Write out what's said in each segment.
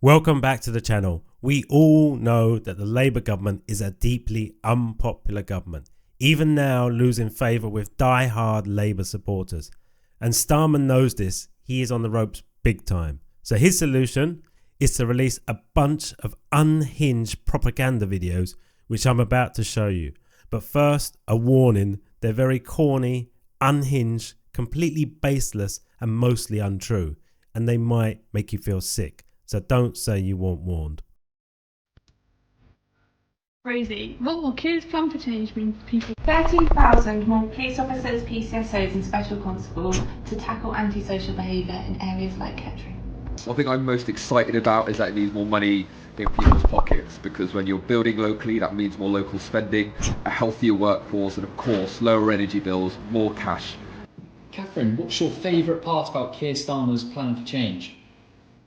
Welcome back to the channel. We all know that the Labour government is a deeply unpopular government, even now losing favour with die-hard Labour supporters. And Starmer knows this. He is on the ropes big time. So his solution is to release a bunch of unhinged propaganda videos, which I'm about to show you. But first, a warning: they're very corny, unhinged, completely baseless and mostly untrue, and they might make you feel sick. So don't say you weren't warned. Rosie, what will kids plan for change mean to people? 13,000 more police officers, PCSOs and special constables to tackle antisocial behaviour in areas like Kettering. One thing I'm most excited about is that it means more money in people's pockets, because when you're building locally, that means more local spending, a healthier workforce, and of course lower energy bills, more cash. Catherine, what's your favourite part about Keir Starmer's plan for change?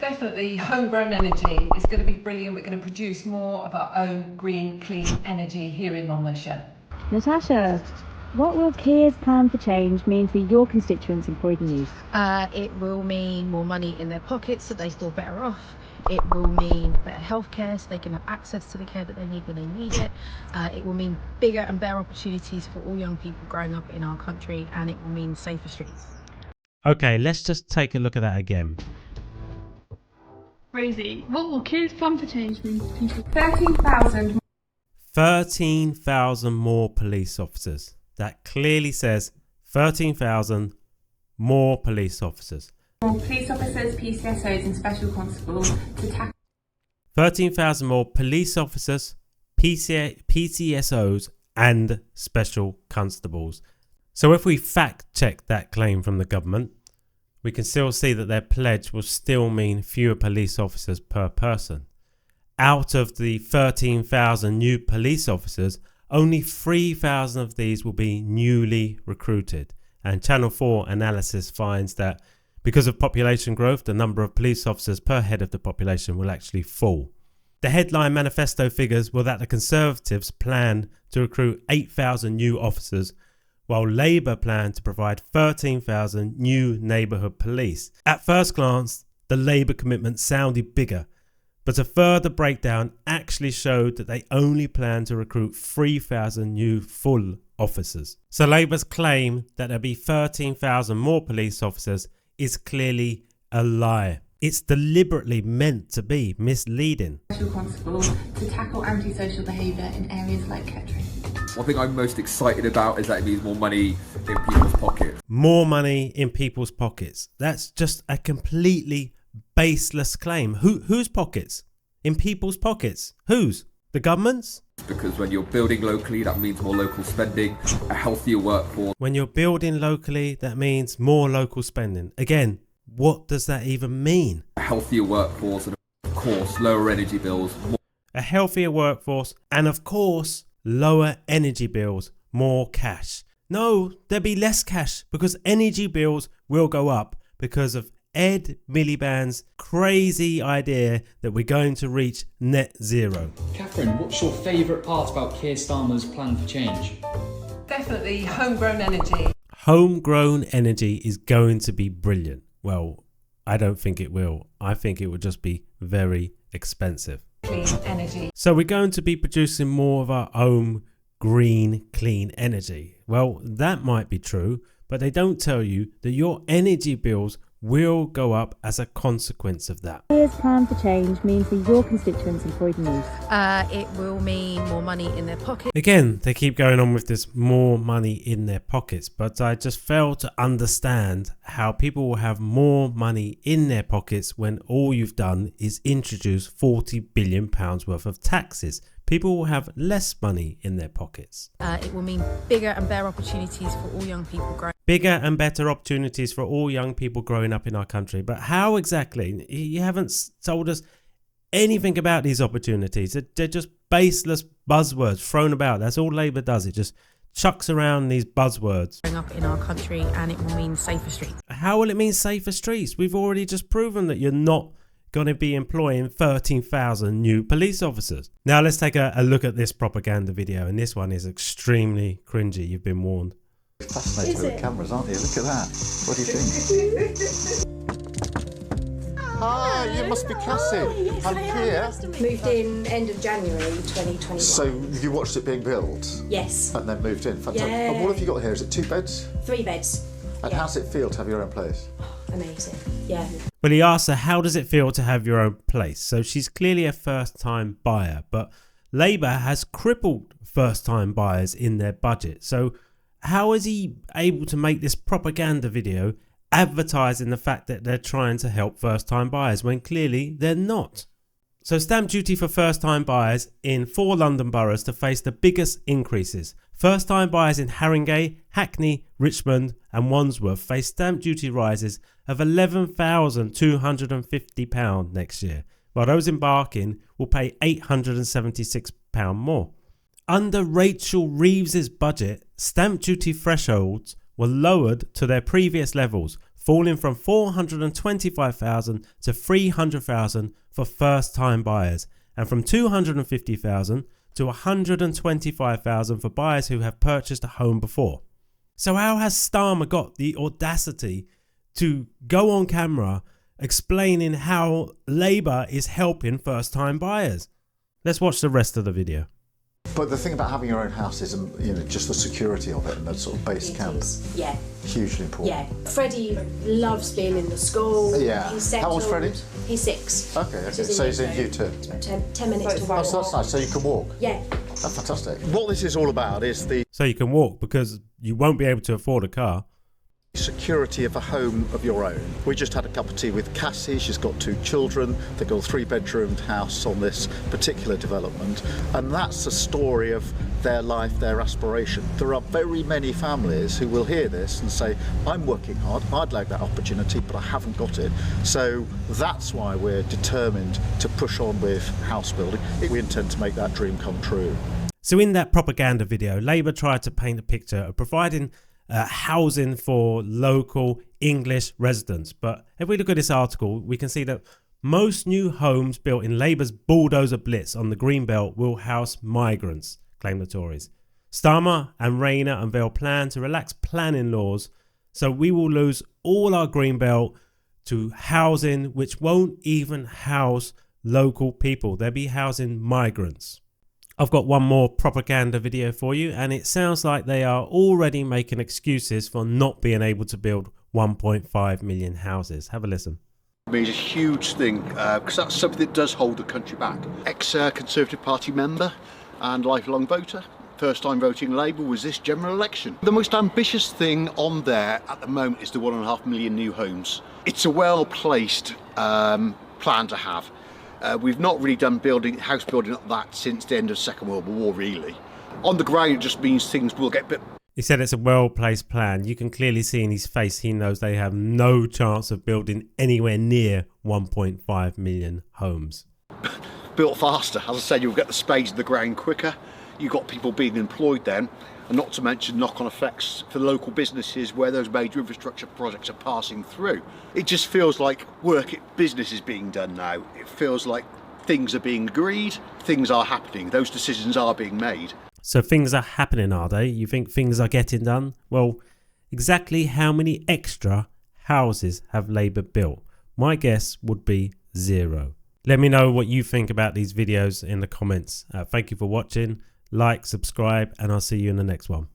Definitely homegrown energy. It's going to be brilliant. We're going to produce more of our own green, clean energy here in Monmouthshire. Natasha, what will Keir's plan for change mean for your constituents in Croydon East? It will mean more money in their pockets so they feel better off. It will mean better healthcare so they can have access to the care that they need when they need it. It will mean bigger and better opportunities for all young people growing up in our country, and it will mean safer streets. Okay, let's just take a look at that again. Rosie, what will kids plan for change mean to people? 13,000 13,000 more police officers. That clearly says 13,000 more police officers. more police officers, PCSOs and special constables to tackle 13,000 more police officers, PCSOs and special constables. So if we fact check that claim from the government, we can still see that their pledge will still mean fewer police officers per person. Out of the 13,000 new police officers, only 3,000 of these will be newly recruited. And Channel 4 analysis finds that because of population growth, the number of police officers per head of the population will actually fall. The headline manifesto figures were that the Conservatives plan to recruit 8,000 new officers, while Labour plan to provide 13,000 new neighbourhood police. At first glance, the Labour commitment sounded bigger, but a further breakdown actually showed that they only plan to recruit 3,000 new full officers. So Labour's claim that there'll be 13,000 more police officers is clearly a lie. It's deliberately meant to be misleading. special constables to tackle antisocial behaviour in areas like Kettering. One thing I'm most excited about is that it means more money in people's pockets. More money in people's pockets. That's just a completely baseless claim. Whose pockets? In people's pockets. Whose? The government's? Because when you're building locally, that means more local spending, a healthier workforce. When you're building locally, that means more local spending. Again, what does that even mean? A healthier workforce, and of course lower energy bills. A healthier workforce and of course lower energy bills, more cash. No, there'll be less cash because energy bills will go up because of Ed Miliband's crazy idea that we're going to reach net zero. Catherine, what's your favourite part about Keir Starmer's plan for change? Definitely homegrown energy. Homegrown energy is going to be brilliant. Well, I don't think it will. I think it will just be very expensive. Clean energy. So we're going to be producing more of our own green, clean energy. Well, that might be true, but they don't tell you that your energy bills will go up as a consequence of that. Keir's plan for change mean for your constituents in Croydon East? It will mean more money in their pockets. Again, they keep going on with this more money in their pockets, but I just fail to understand how people will have more money in their pockets when all you've done is introduce £40 billion worth of taxes. People will have less money in their pockets. It will mean bigger and better opportunities for all young people growing. Bigger and better opportunities for all young people growing up in our country. But how exactly? You haven't told us anything about these opportunities. They're just baseless buzzwords thrown about. That's all Labour does. It just chucks around these buzzwords. Growing up in our country, and it will mean safer streets. How will it mean safer streets? We've already just proven that you're not going to be employing 13,000 new police officers. Now let's take a look at this propaganda video, and this one is extremely cringy. You've been warned. Fascinated with the cameras, aren't you? Look at that. What do you think? Ah, you must be Cassie. I'm here. Moved in end of January 2021. So you watched it being built? Yes. And then moved in. Fantastic. Yeah. And what have you got here? Is it 2 beds? 3 beds. And how's it feel to have your own place? Amazing. Yeah. Well, he asked her, how does it feel to have your own place? So she's clearly a first-time buyer, but Labour has crippled first-time buyers in their budget. So how is he able to make this propaganda video advertising the fact that they're trying to help first-time buyers when clearly they're not? So stamp duty for first-time buyers in 4 London boroughs to face the biggest increases. First-time buyers in Haringey, Hackney, Richmond and Wandsworth face stamp duty rises of £11,250 next year, while those in Barking will pay £876 more. Under Rachel Reeves's budget, stamp duty thresholds were lowered to their previous levels, falling from £425,000 to £300,000 for first-time buyers, and from £250,000 to £125,000 for buyers who have purchased a home before. So how has Starmer got the audacity to go on camera explaining how Labour is helping first-time buyers? Let's watch the rest of the video. But the thing about having your own house is, just the security of it and the sort of base camp. Yeah. Hugely important. Yeah. Freddie loves being in the school. Yeah. He's How old's Freddie? He's 6. Okay. So he's in year 2. It's about 10 minutes to walk. Oh, so that's nice. So you can walk. Yeah. That's fantastic. What this is all about is the So you can walk because you won't be able to afford a car. security of a home of your own. We just had a cup of tea with Cassie. She's got 2 children. They've got a 3-bedroomed house on this particular development, and that's the story of their life, their aspiration. There are very many families who will hear this and say, I'm working hard, I'd like that opportunity, but I haven't got it. So that's why we're determined to push on with house building. We intend to make that dream come true. So in that propaganda video, Labour tried to paint a picture of providing housing for local English residents. But if we look at this article, we can see that most new homes built in Labour's bulldozer blitz on the Greenbelt will house migrants, claim the Tories. Starmer and Rayner unveil plan to relax planning laws, so we will lose all our Greenbelt to housing which won't even house local people. They'll be housing migrants. I've got one more propaganda video for you, and it sounds like they are already making excuses for not being able to build 1.5 million houses. Have a listen. I mean, it's a huge thing because that's something that does hold the country back. Ex-Conservative Party member and lifelong voter, first time voting Labour was this general election. The most ambitious thing on there at the moment is the 1.5 million new homes. It's a well-placed plan to have. We've not really done house building like that since the end of the Second World War, really. On the ground, it just means things will get a bit... He said it's a well-placed plan. You can clearly see in his face he knows they have no chance of building anywhere near 1.5 million homes. built faster. As I said, you'll get the spades in the ground quicker. You've got people being employed then, and not to mention knock-on effects for local businesses where those major infrastructure projects are passing through. It just feels like business is being done now. It feels like things are being agreed, things are happening, those decisions are being made. So things are happening, are they? You think things are getting done? Well, exactly how many extra houses have Labour built? My guess would be 0. Let me know what you think about these videos in the comments. Thank you for watching. Like, subscribe, and I'll see you in the next one.